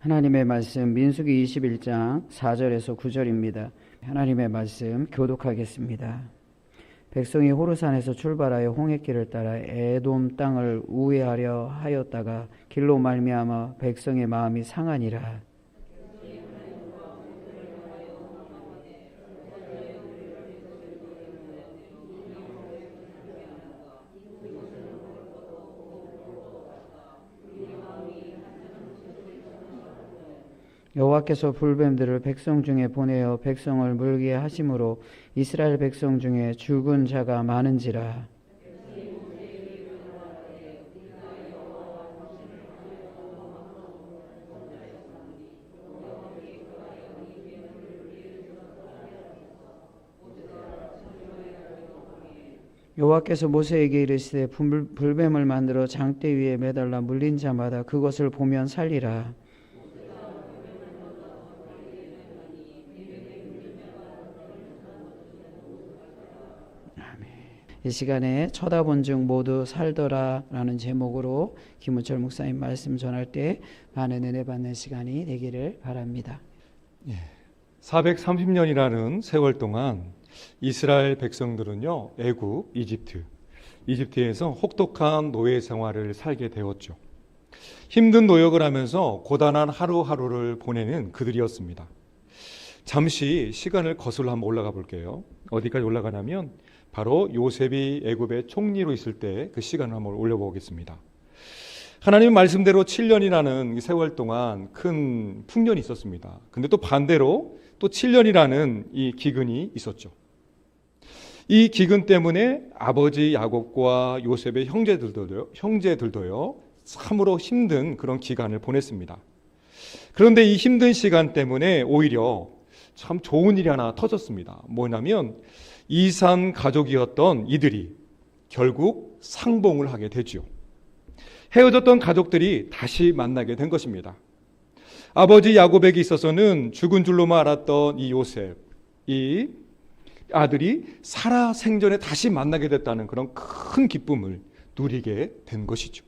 하나님의 말씀 민수기 21장 4절에서 9절입니다. 하나님의 말씀 교독하겠습니다. 백성이 호르산에서 출발하여 홍해길을 따라 에돔 땅을 우회하려 하였다가 길로 말미암아 백성의 마음이 상하니라. 여호와께서 불뱀들을 백성 중에 보내어 백성을 물게 하심으로 이스라엘 백성 중에 죽은 자가 많은지라. 여호와께서 모세에게 이르시되 불뱀을 만들어 장대 위에 매달라 물린 자마다 그것을 보면 살리라. 이 시간에 쳐다본 즉 모두 살더라 라는 제목으로 김우철 목사님 말씀 전할 때 많은 은혜 받는 시간이 되기를 바랍니다. 430년이라는 세월 동안 이스라엘 백성들은요, 애굽, 이집트에서 혹독한 노예 생활을 살게 되었죠. 힘든 노역을 하면서 고단한 하루하루를 보내는 그들이었습니다. 잠시 시간을 거슬러 한번 올라가 볼게요. 어디까지 올라가냐면 바로 요셉이 애굽의 총리로 있을 때 그 시간을 한번 올려보겠습니다. 하나님의 말씀대로 7년이라는 세월 동안 큰 풍년이 있었습니다. 근데 또 반대로 또 7년이라는 이 기근이 있었죠. 이 기근 때문에 아버지 야곱과 요셉의 형제들도요 참으로 힘든 그런 기간을 보냈습니다. 그런데 이 힘든 시간 때문에 오히려 참 좋은 일이 하나 터졌습니다. 뭐냐면 이산 가족이었던 이들이 결국 상봉을 하게 되죠. 헤어졌던 가족들이 다시 만나게 된 것입니다. 아버지 야곱에게 있어서는 죽은 줄로만 알았던 이 요셉, 이 아들이 살아 생전에 다시 만나게 됐다는 그런 큰 기쁨을 누리게 된 것이죠.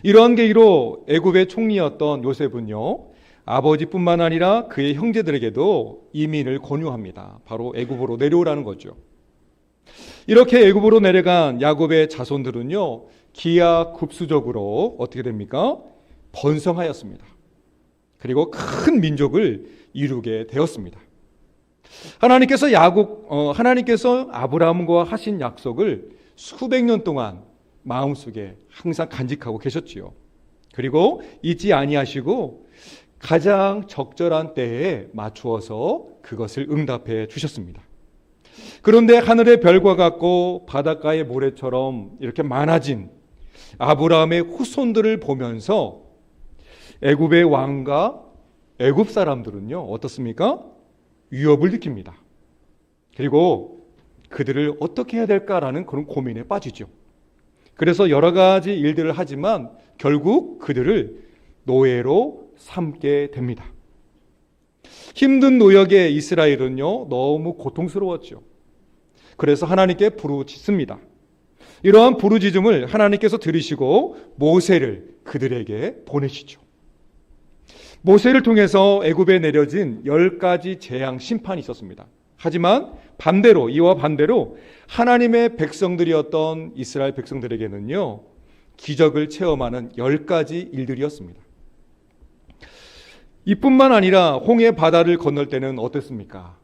이러한 계기로 애굽의 총리였던 요셉은요, 아버지뿐만 아니라 그의 형제들에게도 이민을 권유합니다. 바로 애굽으로 내려오라는 거죠. 이렇게 애굽으로 내려간 야곱의 자손들은요, 기하급수적으로 어떻게 됩니까? 번성하였습니다. 그리고 큰 민족을 이루게 되었습니다. 하나님께서 아브라함과 하신 약속을 수백 년 동안 마음속에 항상 간직하고 계셨지요. 그리고 잊지 아니하시고 가장 적절한 때에 맞추어서 그것을 응답해 주셨습니다. 그런데 하늘의 별과 같고 바닷가의 모래처럼 이렇게 많아진 아브라함의 후손들을 보면서 애굽의 왕과 애굽 사람들은요, 어떻습니까? 위협을 느낍니다. 그리고 그들을 어떻게 해야 될까라는 그런 고민에 빠지죠. 그래서 여러 가지 일들을 하지만 결국 그들을 노예로 삼게 됩니다. 힘든 노역에 이스라엘은요, 너무 고통스러웠죠. 그래서 하나님께 부르짖습니다. 이러한 부르짖음을 하나님께서 들으시고 모세를 그들에게 보내시죠. 모세를 통해서 애굽에 내려진 10가지 재앙 심판이 있었습니다. 하지만 이와 반대로 하나님의 백성들이었던 이스라엘 백성들에게는요, 기적을 체험하는 10가지 일들이었습니다. 이뿐만 아니라 홍해 바다를 건널 때는 어땠습니까?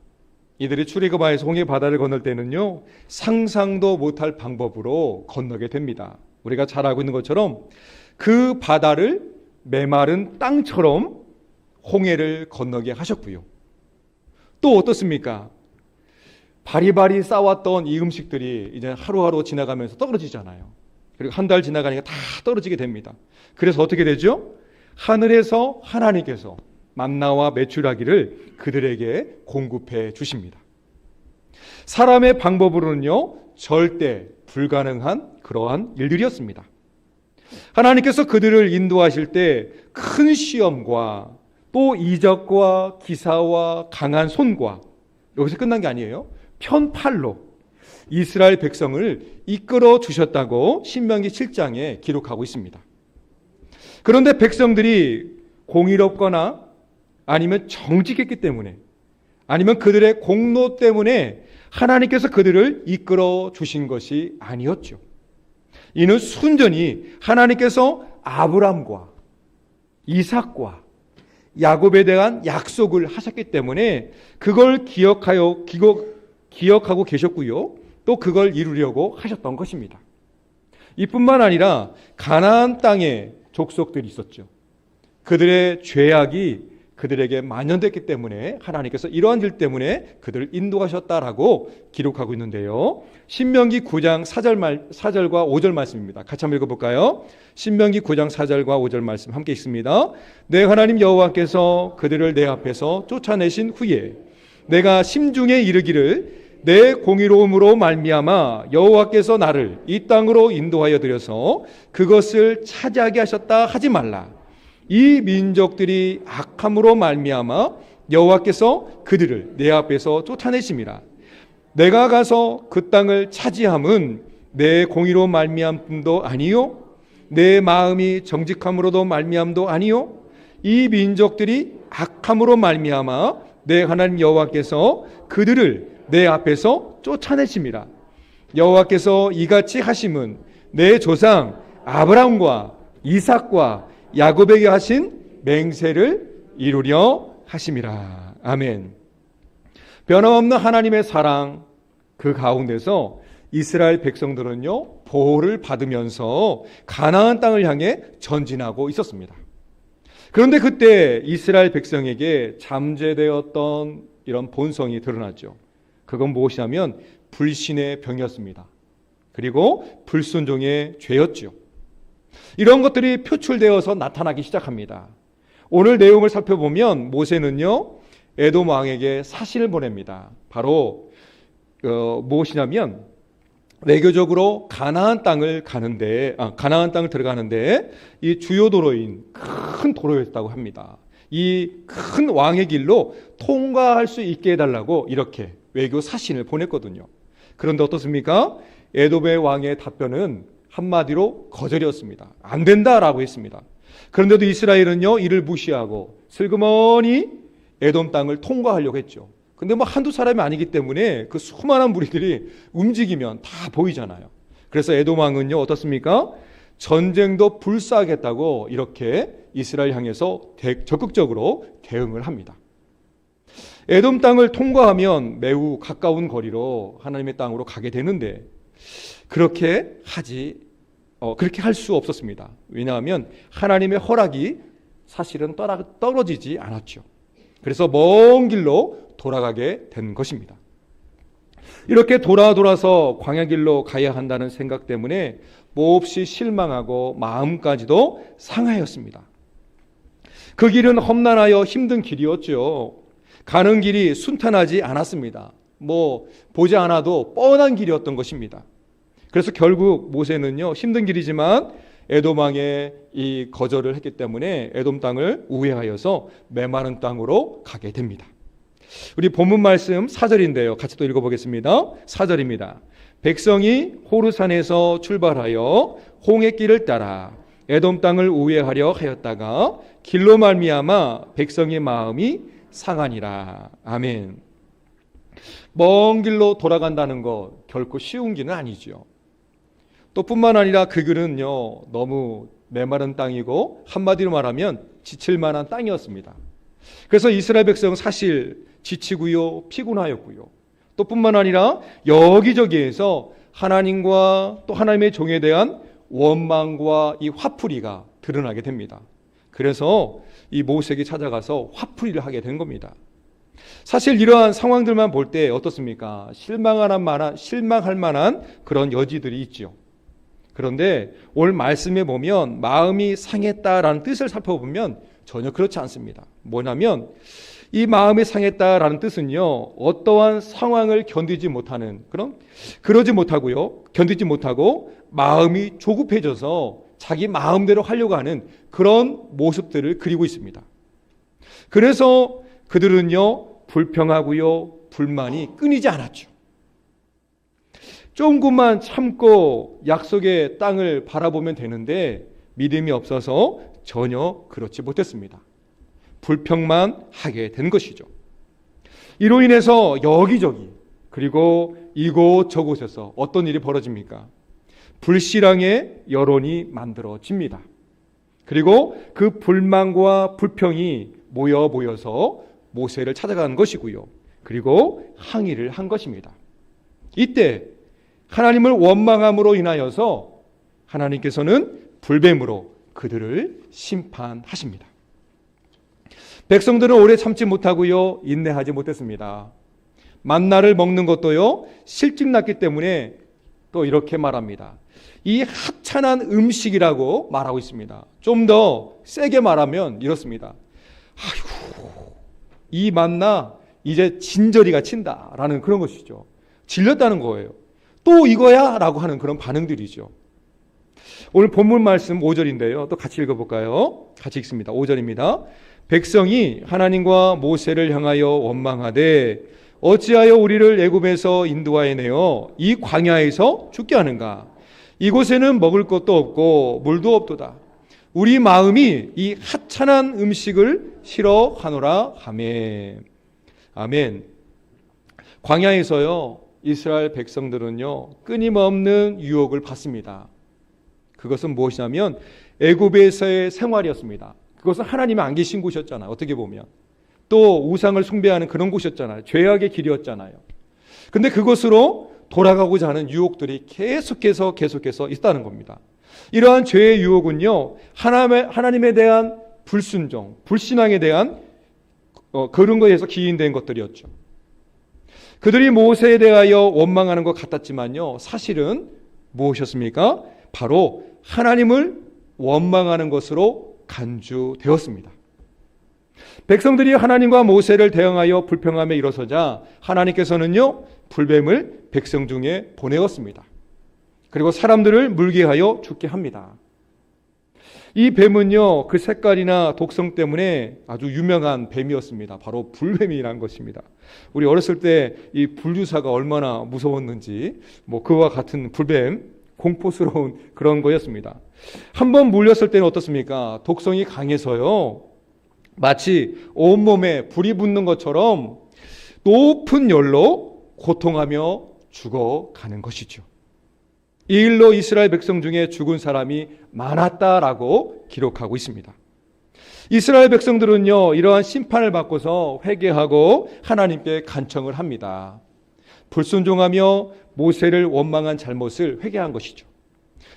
이들이 출애굽하여서 홍해 바다를 건널 때는요, 상상도 못할 방법으로 건너게 됩니다. 우리가 잘 알고 있는 것처럼 그 바다를 메마른 땅처럼 홍해를 건너게 하셨고요. 또 어떻습니까? 바리바리 싸왔던 이 음식들이 이제 하루하루 지나가면서 떨어지잖아요. 그리고 한 달 지나가니까 다 떨어지게 됩니다. 그래서 어떻게 되죠? 하늘에서 하나님께서 만나와 메추라기를 그들에게 공급해 주십니다. 사람의 방법으로는요, 절대 불가능한 그러한 일들이었습니다. 하나님께서 그들을 인도하실 때 큰 시험과 또 이적과 기사와 강한 손과, 여기서 끝난 게 아니에요. 편팔로 이스라엘 백성을 이끌어 주셨다고 신명기 7장에 기록하고 있습니다. 그런데 백성들이 공의롭거나 아니면 정직했기 때문에 아니면 그들의 공로 때문에 하나님께서 그들을 이끌어 주신 것이 아니었죠. 이는 순전히 하나님께서 아브람과 이삭과 야곱에 대한 약속을 하셨기 때문에 그걸 기억하고 계셨고요. 또 그걸 이루려고 하셨던 것입니다. 이뿐만 아니라 가나안 땅에 족속들이 있었죠. 그들의 죄악이 그들에게 만연됐기 때문에 하나님께서 이러한 일 때문에 그들을 인도하셨다라고 기록하고 있는데요. 신명기 9장 4절과 5절 말씀입니다. 같이 한번 읽어볼까요? 신명기 9장 4절과 5절 말씀 함께 읽습니다. 내 하나님 여호와께서 그들을 내 앞에서 쫓아내신 후에 내가 심중에 이르기를 내 공의로움으로 말미암아 여호와께서 나를 이 땅으로 인도하여 들여서 그것을 차지하게 하셨다 하지 말라. 이 민족들이 악함으로 말미암아 여호와께서 그들을 내 앞에서 쫓아내심이라. 내가 가서 그 땅을 차지함은 내 공의로 말미암도 아니요 내 마음이 정직함으로도 말미암도 아니요 이 민족들이 악함으로 말미암아 내 하나님 여호와께서 그들을 내 앞에서 쫓아내심이라. 여호와께서 이같이 하심은 내 조상 아브라함과 이삭과 야곱에게 하신 맹세를 이루려 하심이라. 아멘. 변함없는 하나님의 사랑 그 가운데서 이스라엘 백성들은요 보호를 받으면서 가나안 땅을 향해 전진하고 있었습니다. 그런데 그때 이스라엘 백성에게 잠재되었던 이런 본성이 드러났죠. 그건 무엇이냐면 불신의 병이었습니다. 그리고 불순종의 죄였죠. 이런 것들이 표출되어서 나타나기 시작합니다. 오늘 내용을 살펴보면 모세는요 에돔 왕에게 사신을 보냅니다. 바로 무엇이냐면 외교적으로 가나안 땅을 들어가는데 이 주요 도로인 큰 도로였다고 합니다. 이 큰 왕의 길로 통과할 수 있게 해달라고 이렇게 외교 사신을 보냈거든요. 그런데 어떻습니까? 에돔의 왕의 답변은 한마디로 거절이었습니다. 안 된다라고 했습니다. 그런데도 이스라엘은요 이를 무시하고 슬그머니 에돔 땅을 통과하려고 했죠. 근데 뭐 한두 사람이 아니기 때문에 그 수많은 무리들이 움직이면 다 보이잖아요. 그래서 에돔 왕은요 어떻습니까? 전쟁도 불사하겠다고 이렇게 이스라엘 향해서 적극적으로 대응을 합니다. 에돔 땅을 통과하면 매우 가까운 거리로 하나님의 땅으로 가게 되는데 그렇게 할 수 없었습니다. 왜냐하면 하나님의 허락이 사실은 떨어지지 않았죠. 그래서 먼 길로 돌아가게 된 것입니다. 이렇게 돌아서 광야길로 가야 한다는 생각 때문에 몹시 실망하고 마음까지도 상하였습니다. 그 길은 험난하여 힘든 길이었죠. 가는 길이 순탄하지 않았습니다. 보지 않아도 뻔한 길이었던 것입니다. 그래서 결국 모세는요 힘든 길이지만 에돔 왕의 이 거절을 했기 때문에 에돔 땅을 우회하여서 메마른 땅으로 가게 됩니다. 우리 본문 말씀 4절인데요. 같이 또 읽어보겠습니다. 4절입니다. 백성이 호르산에서 출발하여 홍해길을 따라 에돔 땅을 우회하려 하였다가 길로 말미암아 백성의 마음이 상하니라. 아멘. 먼 길로 돌아간다는 거 결코 쉬운 길은 아니죠. 또 뿐만 아니라 그 길은요 너무 메마른 땅이고 한마디로 말하면 지칠 만한 땅이었습니다. 그래서 이스라엘 백성은 사실 지치고요 피곤하였고요. 또 뿐만 아니라 여기저기에서 하나님과 또 하나님의 종에 대한 원망과 이 화풀이가 드러나게 됩니다. 그래서 이 모세에게 찾아가서 화풀이를 하게 된 겁니다. 사실 이러한 상황들만 볼 때 어떻습니까? 실망할 만한 그런 여지들이 있죠. 그런데 오늘 말씀에 보면 마음이 상했다라는 뜻을 살펴보면 전혀 그렇지 않습니다. 뭐냐면 이 마음이 상했다라는 뜻은요 어떠한 상황을 견디지 못하고 마음이 조급해져서 자기 마음대로 하려고 하는 그런 모습들을 그리고 있습니다. 그래서 그들은요 불평하고요 불만이 끊이지 않았죠. 조금만 참고 약속의 땅을 바라보면 되는데 믿음이 없어서 전혀 그렇지 못했습니다. 불평만 하게 된 것이죠. 이로 인해서 여기저기 그리고 이곳저곳에서 어떤 일이 벌어집니까? 불신앙의 여론이 만들어집니다. 그리고 그 불만과 불평이 모여서 모세를 찾아가는 것이고요. 그리고 항의를 한 것입니다. 이때 하나님을 원망함으로 인하여서 하나님께서는 불뱀으로 그들을 심판하십니다. 백성들은 오래 참지 못하고요, 인내하지 못했습니다. 만나를 먹는 것도요, 실증났기 때문에 또 이렇게 말합니다. 이 하찮은 음식이라고 말하고 있습니다. 좀 더 세게 말하면 이렇습니다. 아이고, 이 만나 이제 진저리가 친다라는 그런 것이죠. 질렸다는 거예요. 또 이거야? 라고 하는 그런 반응들이죠. 오늘 본문 말씀 5절인데요. 또 같이 읽어볼까요? 같이 읽습니다. 5절입니다. 백성이 하나님과 모세를 향하여 원망하되 어찌하여 우리를 애굽에서 인도하여 내어 이 광야에서 죽게 하는가? 이곳에는 먹을 것도 없고 물도 없도다. 우리 마음이 이 하찮은 음식을 싫어하노라 하매. 아멘. 광야에서요, 이스라엘 백성들은요, 끊임없는 유혹을 받습니다. 그것은 무엇이냐면 애굽에서의 생활이었습니다. 그것은 하나님이 안 계신 곳이었잖아요. 어떻게 보면 또 우상을 숭배하는 그런 곳이었잖아요. 죄악의 길이었잖아요. 근데 그것으로 돌아가고자 하는 유혹들이 계속해서 있다는 겁니다. 이러한 죄의 유혹은요, 하나님에 대한 불순종, 불신앙에 대한 그런 것에서 기인된 것들이었죠. 그들이 모세에 대하여 원망하는 것 같았지만요, 사실은 무엇이었습니까? 바로 하나님을 원망하는 것으로 간주되었습니다. 백성들이 하나님과 모세를 대항하여 불평함에 일어서자 하나님께서는요, 불뱀을 백성 중에 보내었습니다. 그리고 사람들을 물게 하여 죽게 합니다. 이 뱀은요, 그 색깔이나 독성 때문에 아주 유명한 뱀이었습니다. 바로 불뱀이라는 것입니다. 우리 어렸을 때 이 불주사가 얼마나 무서웠는지, 그와 같은 불뱀, 공포스러운 그런 거였습니다. 한번 물렸을 때는 어떻습니까? 독성이 강해서요, 마치 온몸에 불이 붙는 것처럼 높은 열로 고통하며 죽어가는 것이죠. 이 일로 이스라엘 백성 중에 죽은 사람이 많았다라고 기록하고 있습니다. 이스라엘 백성들은요, 이러한 심판을 받고서 회개하고 하나님께 간청을 합니다. 불순종하며 모세를 원망한 잘못을 회개한 것이죠.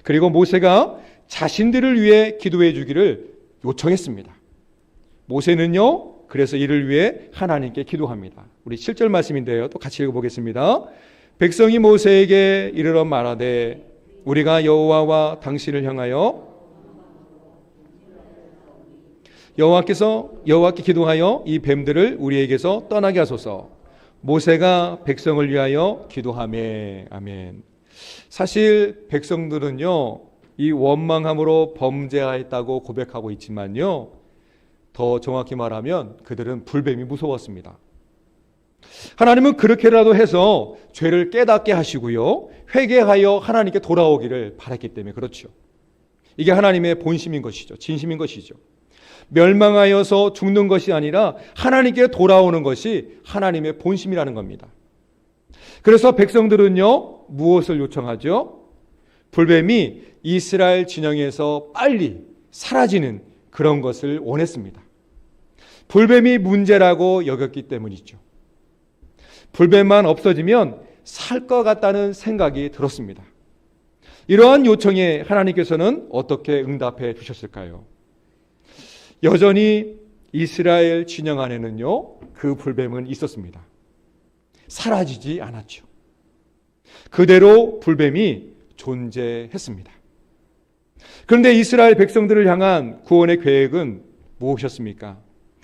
그리고 모세가 자신들을 위해 기도해 주기를 요청했습니다. 모세는요, 그래서 이를 위해 하나님께 기도합니다. 우리 7절 말씀인데요, 또 같이 읽어보겠습니다. 백성이 모세에게 이르러 말하되 우리가 여호와와 당신을 향하여 여호와께 기도하여 이 뱀들을 우리에게서 떠나게 하소서. 모세가 백성을 위하여 기도하매. 아멘. 사실 백성들은요, 이 원망함으로 범죄하였다고 고백하고 있지만요, 더 정확히 말하면 그들은 불뱀이 무서웠습니다. 하나님은 그렇게라도 해서 죄를 깨닫게 하시고요, 회개하여 하나님께 돌아오기를 바랐기 때문에 그렇죠. 이게 하나님의 본심인 것이죠. 진심인 것이죠. 멸망하여서 죽는 것이 아니라 하나님께 돌아오는 것이 하나님의 본심이라는 겁니다. 그래서 백성들은요, 무엇을 요청하죠? 불뱀이 이스라엘 진영에서 빨리 사라지는 그런 것을 원했습니다. 불뱀이 문제라고 여겼기 때문이죠. 불뱀만 없어지면 살 것 같다는 생각이 들었습니다. 이러한 요청에 하나님께서는 어떻게 응답해 주셨을까요? 여전히 이스라엘 진영 안에는요, 그 불뱀은 있었습니다. 사라지지 않았죠. 그대로 불뱀이 존재했습니다. 그런데 이스라엘 백성들을 향한 구원의 계획은 무엇이었습니까?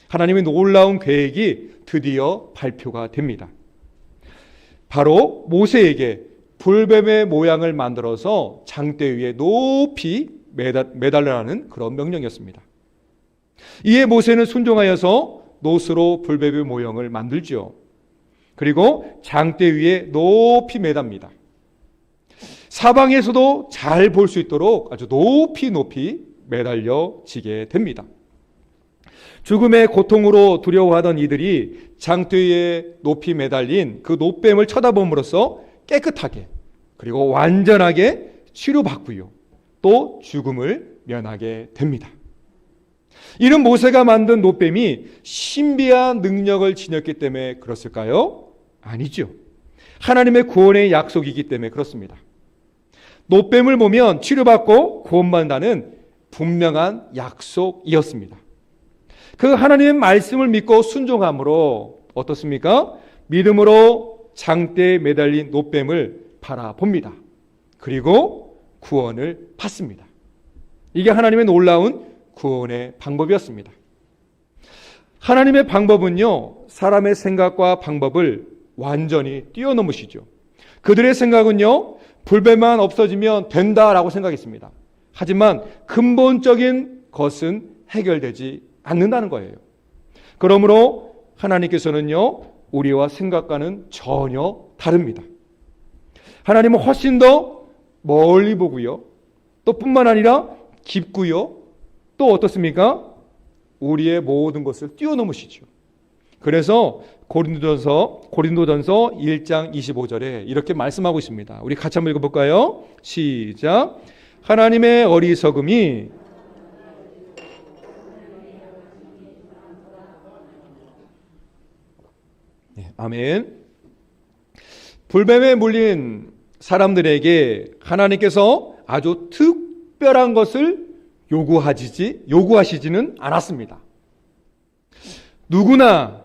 하나님의 놀라운 계획이 드디어 발표가 됩니다. 바로 모세에게 불뱀의 모양을 만들어서 장대 위에 높이 매달라는 그런 명령이었습니다. 이에 모세는 순종하여서 노스로 불뱀의 모형을 만들죠. 그리고 장대 위에 높이 매답니다. 사방에서도 잘 볼 수 있도록 아주 높이 매달려지게 됩니다. 죽음의 고통으로 두려워하던 이들이 장대 위에 높이 매달린 그 노뱀을 쳐다봄으로써 깨끗하게 그리고 완전하게 치료받고요. 또 죽음을 면하게 됩니다. 이는 모세가 만든 노뱀이 신비한 능력을 지녔기 때문에 그렇을까요? 아니죠. 하나님의 구원의 약속이기 때문에 그렇습니다. 노뱀을 보면 치료받고 구원받는다는 분명한 약속이었습니다. 그 하나님의 말씀을 믿고 순종함으로 어떻습니까? 믿음으로 장대에 매달린 노뱀을 바라봅니다. 그리고 구원을 받습니다. 이게 하나님의 놀라운 구원의 방법이었습니다. 하나님의 방법은요, 사람의 생각과 방법을 완전히 뛰어넘으시죠. 그들의 생각은요, 불뱀만 없어지면 된다라고 생각했습니다. 하지만 근본적인 것은 해결되지 않는다는 거예요. 그러므로 하나님께서는요, 우리와 생각과는 전혀 다릅니다. 하나님은 훨씬 더 멀리 보고요, 또 뿐만 아니라 깊고요, 또 어떻습니까? 우리의 모든 것을 뛰어넘으시죠. 그래서 고린도전서 1장 25절에 이렇게 말씀하고 있습니다. 우리 같이 한번 읽어볼까요? 시작. 하나님의 어리석음이 아멘. 불뱀에 물린 사람들에게 하나님께서 아주 특별한 것을 요구하시지는 않았습니다. 누구나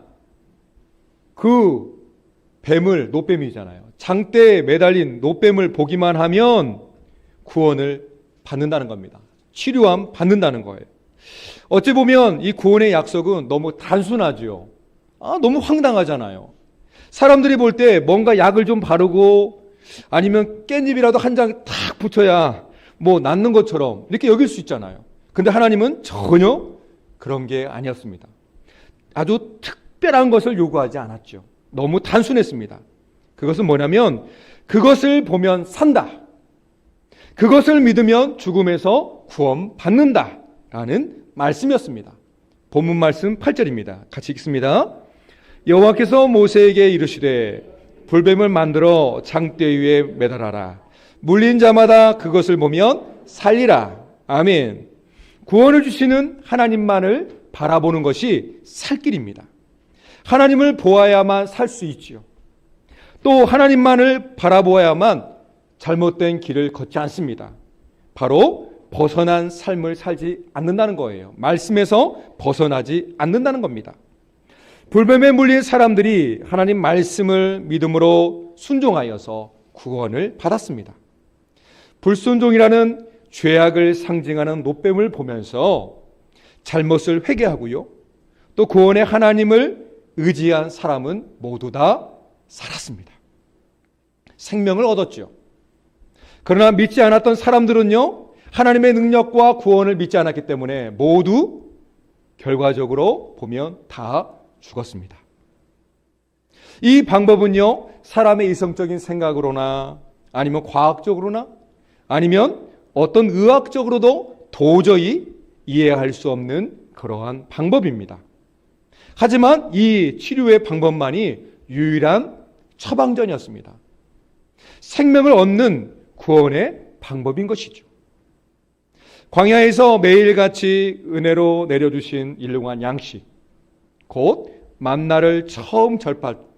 그 뱀을, 노뱀이잖아요. 장대에 매달린 노뱀을 보기만 하면 구원을 받는다는 겁니다. 치료함 받는다는 거예요. 어찌 보면 이 구원의 약속은 너무 단순하죠. 너무 황당하잖아요. 사람들이 볼 때 뭔가 약을 좀 바르고 아니면 깻잎이라도 한 장 탁 붙여야 뭐 낫는 것처럼 이렇게 여길 수 있잖아요. 근데 하나님은 전혀 그런 게 아니었습니다. 아주 특별한 것을 요구하지 않았죠. 너무 단순했습니다. 그것은 뭐냐면 그것을 보면 산다. 그것을 믿으면 죽음에서 구원받는다라는 말씀이었습니다. 본문 말씀 8절입니다. 같이 읽습니다. 여호와께서 모세에게 이르시되 불뱀을 만들어 장대 위에 매달아라. 물린 자마다 그것을 보면 살리라. 아멘. 구원을 주시는 하나님만을 바라보는 것이 살 길입니다. 하나님을 보아야만 살 수 있지요. 또 하나님만을 바라보아야만 잘못된 길을 걷지 않습니다. 바로 벗어난 삶을 살지 않는다는 거예요. 말씀에서 벗어나지 않는다는 겁니다. 불뱀에 물린 사람들이 하나님 말씀을 믿음으로 순종하여서 구원을 받았습니다. 불순종이라는 죄악을 상징하는 노뱀을 보면서 잘못을 회개하고요. 또 구원의 하나님을 의지한 사람은 모두 다 살았습니다. 생명을 얻었죠. 그러나 믿지 않았던 사람들은요, 하나님의 능력과 구원을 믿지 않았기 때문에 모두 결과적으로 보면 다 죽었습니다. 이 방법은요, 사람의 이성적인 생각으로나 아니면 과학적으로나 아니면 어떤 의학적으로도 도저히 이해할 수 없는 그러한 방법입니다. 하지만 이 치료의 방법만이 유일한 처방전이었습니다. 생명을 얻는 구원의 방법인 것이죠. 광야에서 매일같이 은혜로 내려주신 일용한 양식, 곧 만나를 처음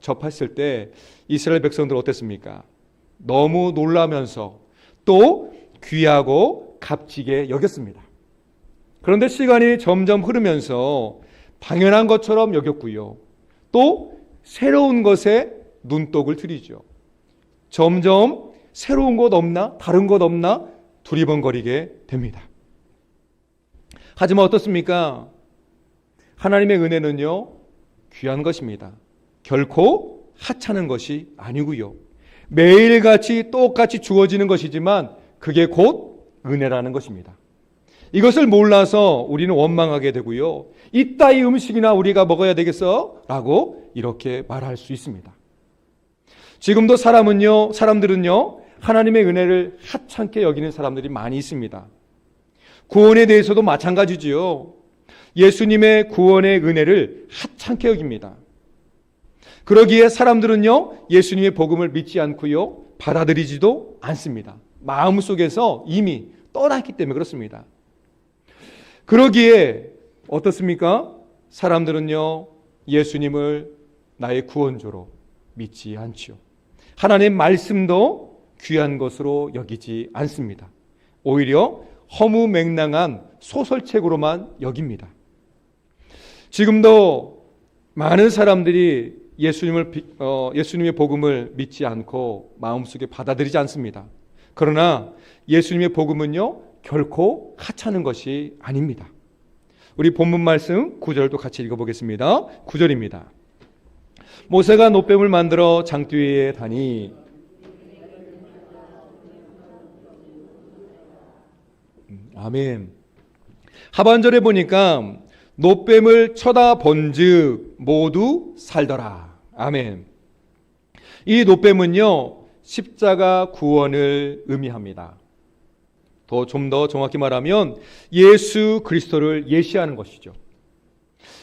접했을 때 이스라엘 백성들 어땠습니까? 너무 놀라면서 또 귀하고 값지게 여겼습니다. 그런데 시간이 점점 흐르면서 당연한 것처럼 여겼고요. 또 새로운 것에 눈독을 들이죠. 점점 새로운 것 없나? 다른 것 없나? 두리번거리게 됩니다. 하지만 어떻습니까? 하나님의 은혜는요, 귀한 것입니다. 결코 하찮은 것이 아니고요. 매일같이 똑같이 주어지는 것이지만 그게 곧 은혜라는 것입니다. 이것을 몰라서 우리는 원망하게 되고요. 이따위 음식이나 우리가 먹어야 되겠어? 라고 이렇게 말할 수 있습니다. 지금도 사람들은요, 하나님의 은혜를 하찮게 여기는 사람들이 많이 있습니다. 구원에 대해서도 마찬가지지요. 예수님의 구원의 은혜를 하찮게 여깁니다. 그러기에 사람들은요, 예수님의 복음을 믿지 않고요, 받아들이지도 않습니다. 마음속에서 이미 떠났기 때문에 그렇습니다. 그러기에 어떻습니까? 사람들은요, 예수님을 나의 구원조로 믿지 않지요. 하나님 말씀도 귀한 것으로 여기지 않습니다. 오히려 허무맹랑한 소설책으로만 여깁니다. 지금도 많은 사람들이 예수님의 복음을 믿지 않고 마음속에 받아들이지 않습니다. 그러나 예수님의 복음은요, 결코 하찮은 것이 아닙니다. 우리 본문 말씀 9절도 같이 읽어보겠습니다. 9절입니다. 모세가 노뱀을 만들어 장대에 다니 아멘. 하반절에 보니까 노뱀을 쳐다본즉 모두 살더라. 아멘. 이 노뱀은요, 십자가 구원을 의미합니다. 좀 더 정확히 말하면 예수 그리스도를 예시하는 것이죠.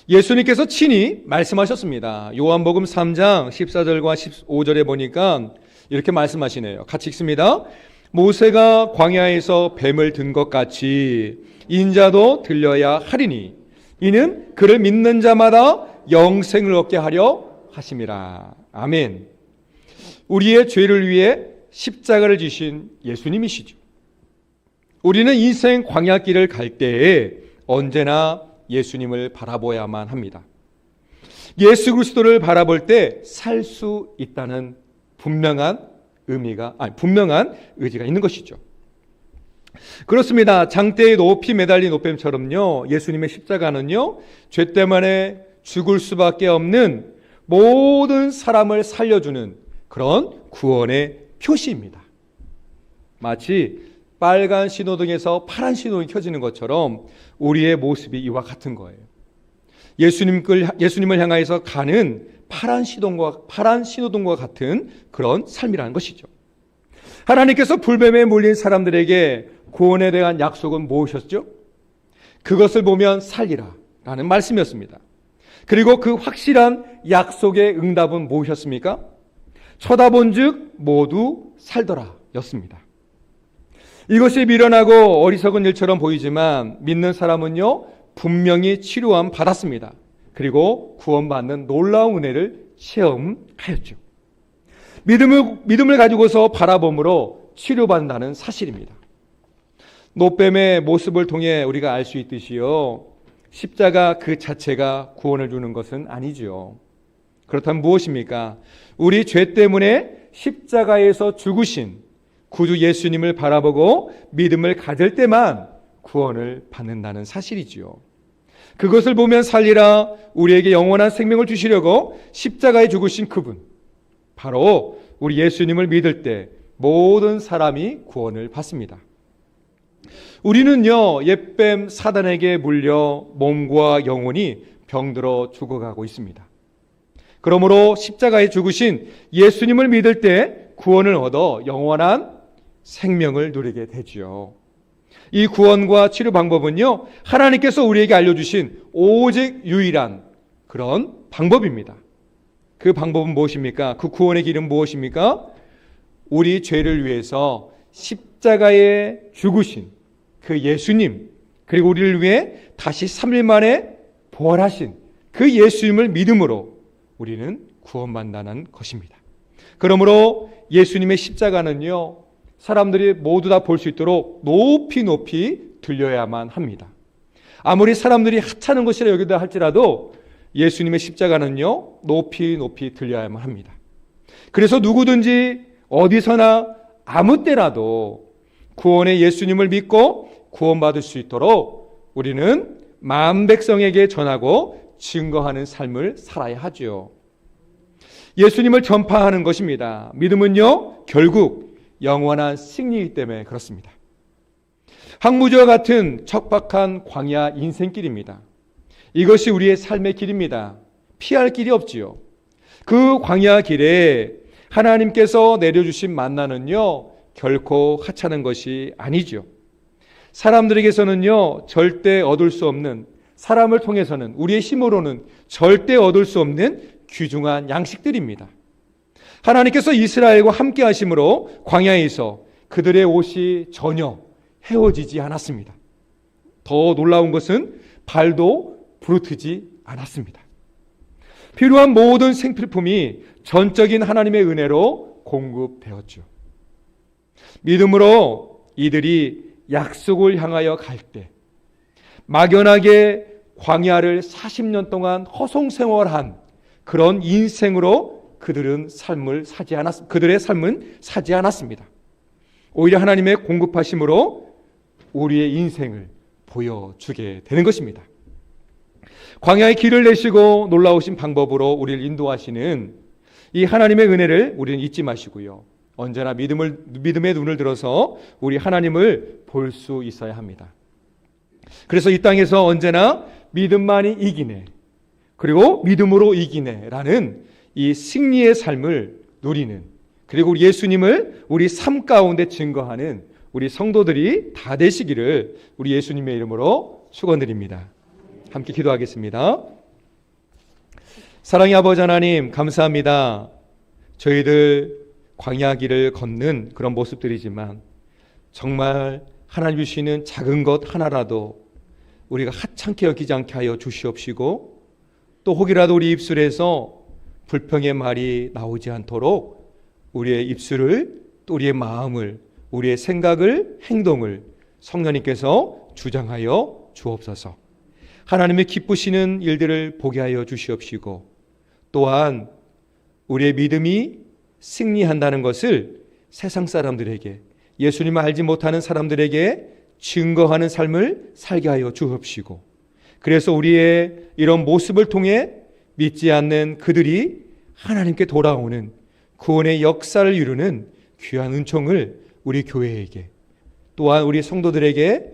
예수님께서 친히 말씀하셨습니다. 요한복음 3장 14절과 15절에 보니까 이렇게 말씀하시네요. 같이 읽습니다. 모세가 광야에서 뱀을 든 것 같이 인자도 들려야 하리니 이는 그를 믿는 자마다 영생을 얻게 하려 하심이라. 아멘. 우리의 죄를 위해 십자가를 지신 예수님이시죠. 우리는 인생 광야길을 갈 때에 언제나 예수님을 바라보야만 합니다. 예수 그리스도를 바라볼 때 살 수 있다는 분명한 의지가 있는 것이죠. 그렇습니다. 장대에 높이 매달린 노뱀처럼요, 예수님의 십자가는요, 죄 때문에 죽을 수밖에 없는 모든 사람을 살려주는 그런 구원의 표시입니다. 마치 빨간 신호등에서 파란 신호등이 켜지는 것처럼 우리의 모습이 이와 같은 거예요. 예수님을 향하여서 가는 파란 신호등과 같은 그런 삶이라는 것이죠. 하나님께서 불뱀에 물린 사람들에게 구원에 대한 약속은 무엇이었죠? 그것을 보면 살리라 라는 말씀이었습니다. 그리고 그 확실한 약속의 응답은 무엇이었습니까? 쳐다본즉 모두 살더라 였습니다. 이것이 미련하고 어리석은 일처럼 보이지만 믿는 사람은요, 분명히 치료함 받았습니다. 그리고 구원받는 놀라운 은혜를 체험하였죠. 믿음을 가지고서 바라봄으로 치료받는다는 사실입니다. 노뱀의 모습을 통해 우리가 알 수 있듯이요, 십자가 그 자체가 구원을 주는 것은 아니죠. 그렇다면 무엇입니까? 우리 죄 때문에 십자가에서 죽으신 구주 예수님을 바라보고 믿음을 가질 때만 구원을 받는다는 사실이지요. 그것을 보면 살리라, 우리에게 영원한 생명을 주시려고 십자가에 죽으신 그분, 바로 우리 예수님을 믿을 때 모든 사람이 구원을 받습니다. 우리는요, 옛뱀 사단에게 물려 몸과 영혼이 병들어 죽어가고 있습니다. 그러므로 십자가에 죽으신 예수님을 믿을 때 구원을 얻어 영원한 생명을 누리게 되지요. 이 구원과 치료 방법은요, 하나님께서 우리에게 알려주신 오직 유일한 그런 방법입니다. 그 방법은 무엇입니까? 그 구원의 길은 무엇입니까? 우리 죄를 위해서 십자가에 죽으신 그 예수님, 그리고 우리를 위해 다시 3일 만에 부활하신 그 예수님을 믿음으로 우리는 구원받는다는 것입니다. 그러므로 예수님의 십자가는요, 사람들이 모두 다 볼 수 있도록 높이 들려야만 합니다. 아무리 사람들이 하찮은 것이라 여기다 할지라도 예수님의 십자가는요, 높이 들려야만 합니다. 그래서 누구든지 어디서나 아무 때라도 구원의 예수님을 믿고 구원받을 수 있도록 우리는 만 백성에게 전하고 증거하는 삶을 살아야 하죠. 예수님을 전파하는 것입니다. 믿음은요, 결국 영원한 승리이기 때문에 그렇습니다. 항무지와 같은 척박한 광야 인생길입니다. 이것이 우리의 삶의 길입니다. 피할 길이 없지요. 그 광야 길에 하나님께서 내려주신 만나는요, 결코 하찮은 것이 아니죠. 사람들에게서는요, 절대 얻을 수 없는 사람을 통해서는, 우리의 힘으로는 절대 얻을 수 없는 귀중한 양식들입니다. 하나님께서 이스라엘과 함께 하심으로 광야에서 그들의 옷이 전혀 헤어지지 않았습니다. 더 놀라운 것은 발도 부르트지 않았습니다. 필요한 모든 생필품이 전적인 하나님의 은혜로 공급되었죠. 믿음으로 이들이 약속을 향하여 갈 때 막연하게 광야를 40년 동안 허송생활한 그런 인생으로 그들의 삶은 사지 않았습니다. 오히려 하나님의 공급하심으로 우리의 인생을 보여주게 되는 것입니다. 광야의 길을 내시고 놀라우신 방법으로 우리를 인도하시는 이 하나님의 은혜를 우리는 잊지 마시고요. 언제나 믿음의 눈을 들어서 우리 하나님을 볼 수 있어야 합니다. 그래서 이 땅에서 언제나 믿음만이 이기네, 그리고 믿음으로 이기네 라는 이 승리의 삶을 누리는, 그리고 우리 예수님을 우리 삶 가운데 증거하는 우리 성도들이 다 되시기를 우리 예수님의 이름으로 축원드립니다. 함께 기도하겠습니다. 사랑의 아버지 하나님, 감사합니다. 저희들 광야 길을 걷는 그런 모습들이지만 정말 하나님 주시는 작은 것 하나라도 우리가 하찮게 여기지 않게 하여 주시옵시고, 또 혹이라도 우리 입술에서 불평의 말이 나오지 않도록 우리의 입술을, 또 우리의 마음을, 우리의 생각을, 행동을 성령님께서 주장하여 주옵소서. 하나님의 기쁘시는 일들을 보게 하여 주시옵시고, 또한 우리의 믿음이 승리한다는 것을 세상 사람들에게, 예수님을 알지 못하는 사람들에게 증거하는 삶을 살게 하여 주옵시고, 그래서 우리의 이런 모습을 통해 믿지 않는 그들이 하나님께 돌아오는 구원의 역사를 이루는 귀한 은총을 우리 교회에게, 또한 우리 성도들에게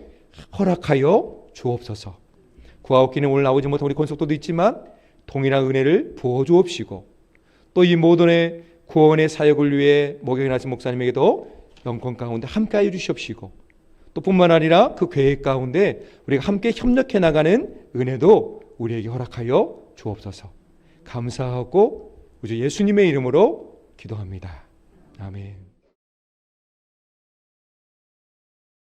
허락하여 주옵소서. 구하옵기는 오늘 나오지 못한 우리 권속도도 있지만 동일한 은혜를 부어 주옵시고, 또 이 모든의 구원의 사역을 위해 목욕에 나신 목사님에게도 영권 가운데 함께하여 주시옵시고, 또 뿐만 아니라 그 계획 가운데 우리가 함께 협력해 나가는 은혜도 우리에게 허락하여 주옵소서. 감사하고 우주 예수님의 이름으로 기도합니다. 아멘.